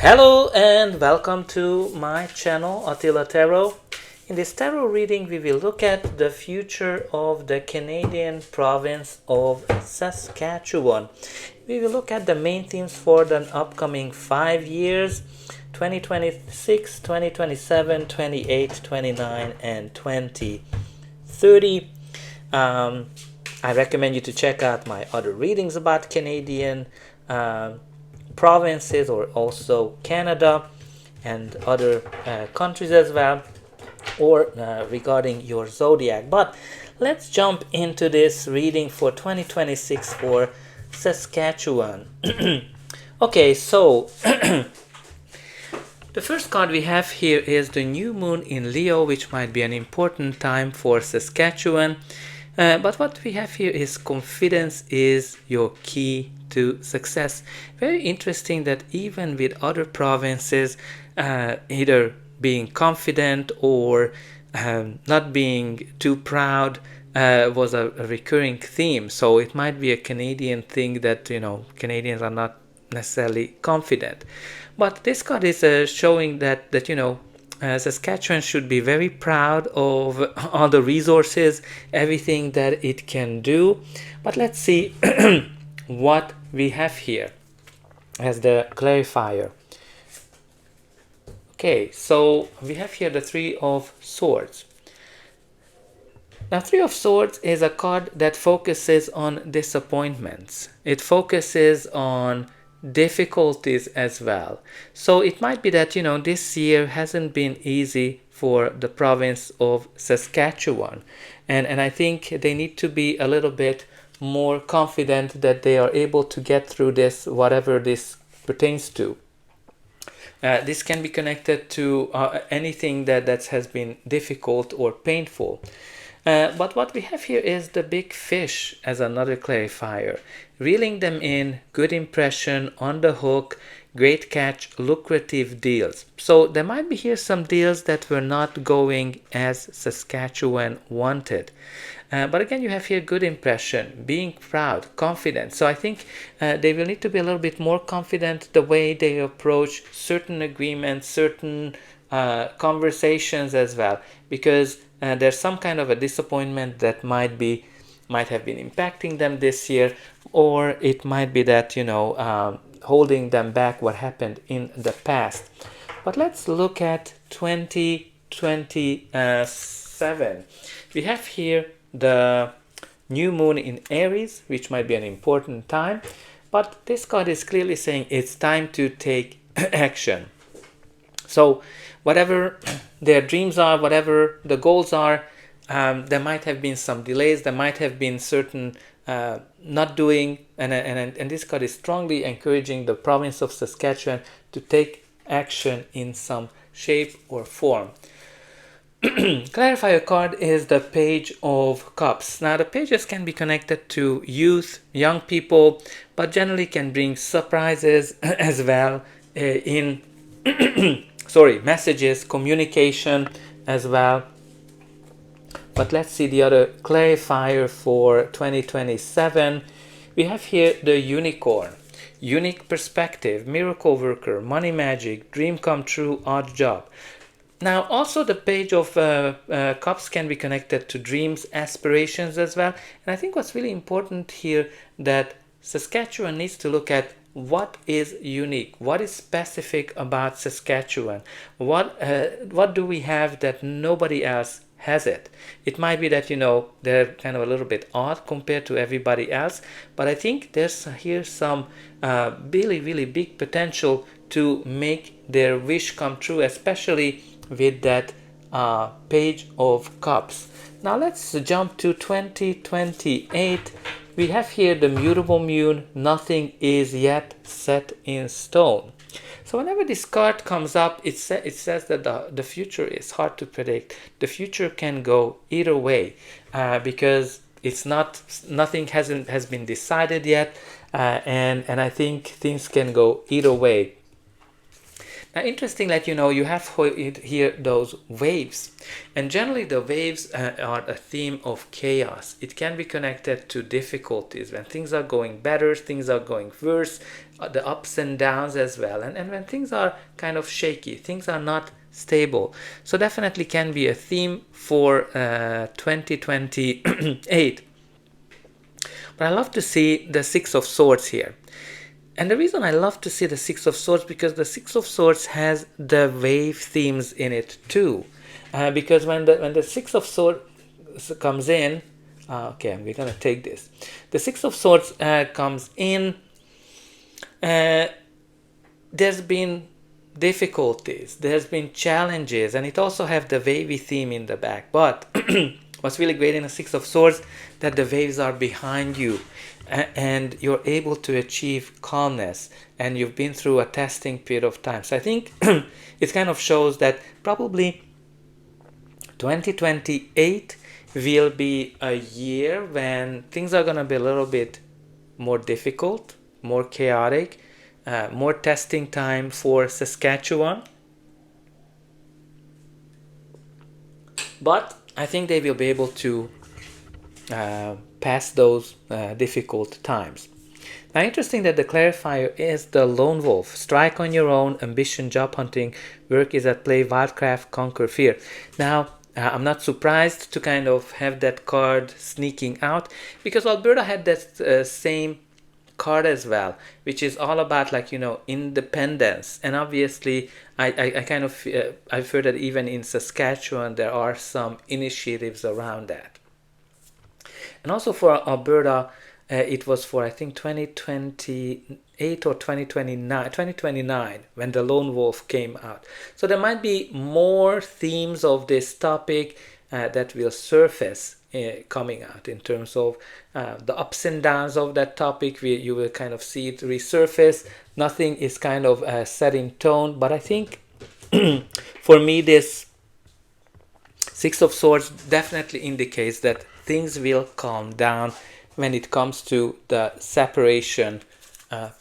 Hello and welcome to my channel Attila Tarot. In this tarot reading we will look at the future of the Canadian province of Saskatchewan. We will look at the main themes for the upcoming 5 years, 2026, 2027, 28, 29 and 2030. I recommend you to check out my other readings about Canadian provinces, or also Canada and other countries as well, or regarding your zodiac. But let's jump into this reading for 2026 for Saskatchewan. Okay, so the first card we have here is the new moon in Leo, which might be an important time for Saskatchewan. But what we have here is confidence is your key to success. Very interesting that even with other provinces, either being confident or not being too proud was a recurring theme. So it might be a Canadian thing that, Canadians are not necessarily confident. But this card is showing that Saskatchewan should be very proud of all the resources, everything that it can do. But let's see what we have here as the clarifier. Okay, so we have here the Three of Swords. Now, Three of Swords is a card that focuses on disappointments. It focuses on difficulties as well. So it might be that, this year hasn't been easy for the province of Saskatchewan. And I think they need to be a little bit more confident that they are able to get through this, whatever this pertains to. This can be connected to anything that has been difficult or painful. But what we have here is the big fish as another clarifier. Reeling them in, good impression, on the hook, great catch, lucrative deals. So there might be here some deals that were not going as Saskatchewan wanted. But again, you have here good impression, being proud, confident. So I think they will need to be a little bit more confident the way they approach certain agreements, certain conversations as well, because there's some kind of a disappointment that might have been impacting them this year, or it might be that holding them back what happened in the past. But let's look at 2027. We have here the new moon in Aries, which might be an important time, but this card is clearly saying it's time to take action. So whatever their dreams are, whatever the goals are, there might have been some delays, there might have been certain not doing, and this card is strongly encouraging the province of Saskatchewan to take action in some shape or form. Clarifier card is the Page of Cups. Now the pages can be connected to youth, young people, but generally can bring surprises as well in messages, communication as well. But let's see the other clarifier for 2027. We have here the Unicorn. Unique perspective, miracle worker, money magic, dream come true, odd job. Now also the Page of Cups can be connected to dreams, aspirations as well. And I think what's really important here that Saskatchewan needs to look at what is unique, what is specific about Saskatchewan, what do we have that nobody else has it. It might be that they're kind of a little bit odd compared to everybody else, but I think there's here some really big potential to make their wish come true, especially with that Page of Cups. Now let's jump to 2028. We have here the mutable moon, nothing is yet set in stone. So whenever this card comes up, it says that the future is hard to predict. The future can go either way because nothing has been decided yet, and I think things can go either way. Now, interesting that you have here those waves, and generally the waves are a theme of chaos. It can be connected to difficulties when things are going better, things are going worse, the ups and downs as well, and when things are kind of shaky, things are not stable. So definitely can be a theme for 2028. But I love to see the Six of Swords here. And the reason I love to see the Six of Swords, because the Six of Swords has the wave themes in it too. Because when the Six of Swords comes in, okay, we're gonna take this. The Six of Swords comes in. There's been difficulties, there's been challenges, and it also have the wavy theme in the back. But what's really great in the Six of Swords, that the waves are behind you, and you're able to achieve calmness, and you've been through a testing period of time. So I think it kind of shows that probably 2028 will be a year when things are going to be a little bit more difficult, more chaotic, more testing time for Saskatchewan. But I think they will be able to pass those difficult times. Now, interesting that the clarifier is the lone wolf. Strike on your own, ambition, job hunting, work is at play, wildcraft, conquer fear. Now, I'm not surprised to kind of have that card sneaking out, because Alberta had that same card as well, which is all about independence. And obviously I kind of I've heard that even in Saskatchewan there are some initiatives around that. And also for Alberta, it was for I think 2028 or 2029 when the lone wolf came out. So there might be more themes of this topic that will surface coming out in terms of the ups and downs of that topic. You will kind of see it resurface. Nothing is kind of set in tone, but I think for me this Six of Swords definitely indicates that things will calm down when it comes to the separation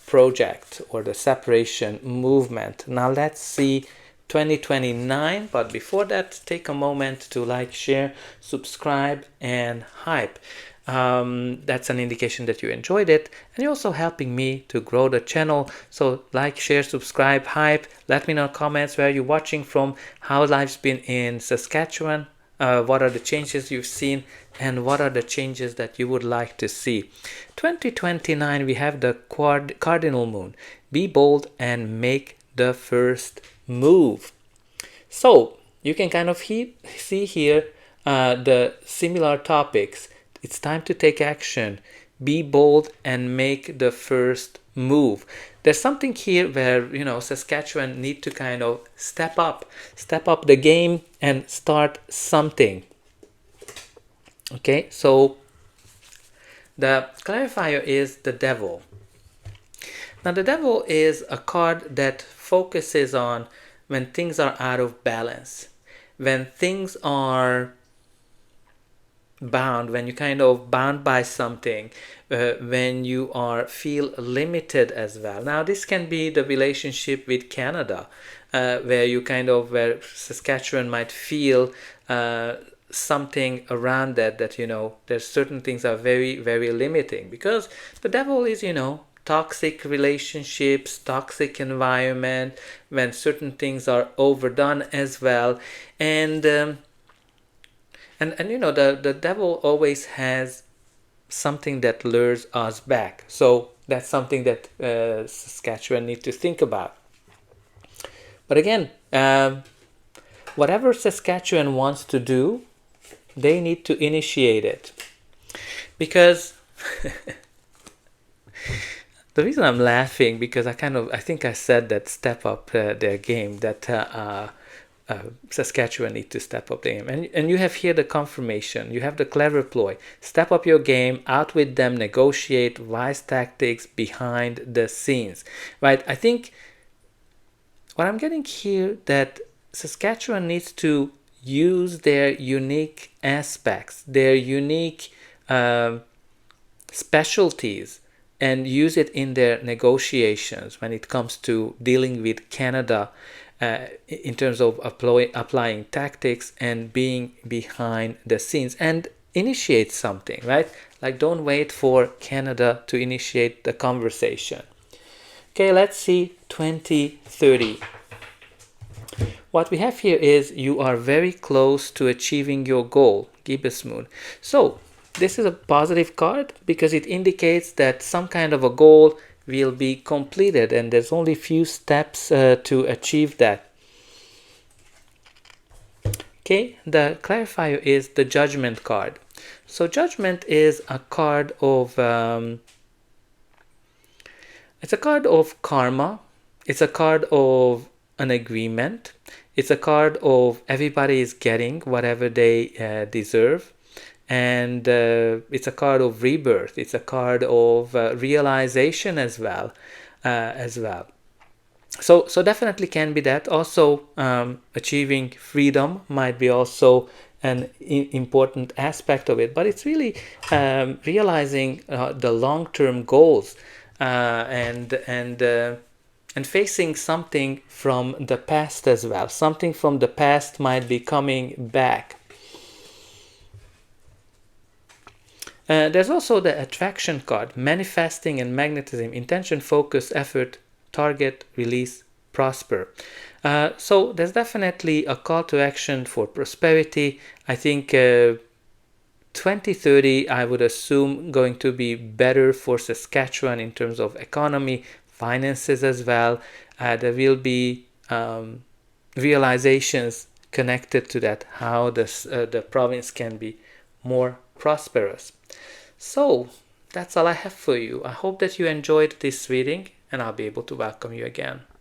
project or the separation movement. Now let's see 2029, but before that, take a moment to like, share, subscribe, and hype. That's an indication that you enjoyed it, and you're also helping me to grow the channel. So like, share, subscribe, hype. Let me know in comments where you're watching from, how life's been in Saskatchewan, what are the changes you've seen, and what are the changes that you would like to see. 2029, we have the cardinal moon. Be bold and make the first move. So you can kind of see here the similar topics. It's time to take action. Be bold and make the first move. There's something here where Saskatchewan need to kind of step up the game and start something. Okay, so the clarifier is the devil. Now the devil is a card that focuses on when things are out of balance, when things are bound, when you kind of bound by something, when you feel limited as well. Now this can be the relationship with Canada, where Saskatchewan might feel something around that there's certain things are very, very limiting, because the devil is toxic relationships, toxic environment, when certain things are overdone as well. And the devil always has something that lures us back. So that's something that Saskatchewan need to think about. But again, whatever Saskatchewan wants to do, they need to initiate it. Because the reason I'm laughing, because I think I said that step up their game, that Saskatchewan need to step up the game. And you have here the confirmation. You have the clever ploy. Step up your game, outwit them, negotiate, wise tactics behind the scenes. Right? I think what I'm getting here, that Saskatchewan needs to use their unique aspects, their unique specialties and use it in their negotiations when it comes to dealing with Canada in terms of applying tactics and being behind the scenes and initiate something, right? Like, don't wait for Canada to initiate the conversation. Okay, let's see 2030. What we have here is you are very close to achieving your goal, gibbous moon. So this is a positive card because it indicates that some kind of a goal will be completed and there's only few steps to achieve that. Okay, the clarifier is the judgment card. So judgment is a card of it's a card of karma. It's a card of an agreement. It's a card of everybody is getting whatever they deserve. And it's a card of rebirth. It's a card of realization as well. So definitely can be that. Also, achieving freedom might be also an important aspect of it. But it's really realizing the long-term goals and facing something from the past as well. Something from the past might be coming back. There's also the attraction card, manifesting and magnetism, intention, focus, effort, target, release, prosper. So there's definitely a call to action for prosperity. I think 2030, I would assume, going to be better for Saskatchewan in terms of economy, finances as well. There will be realizations connected to that, how the province can be more prosperous. So that's all I have for you. I hope that you enjoyed this reading and I'll be able to welcome you again.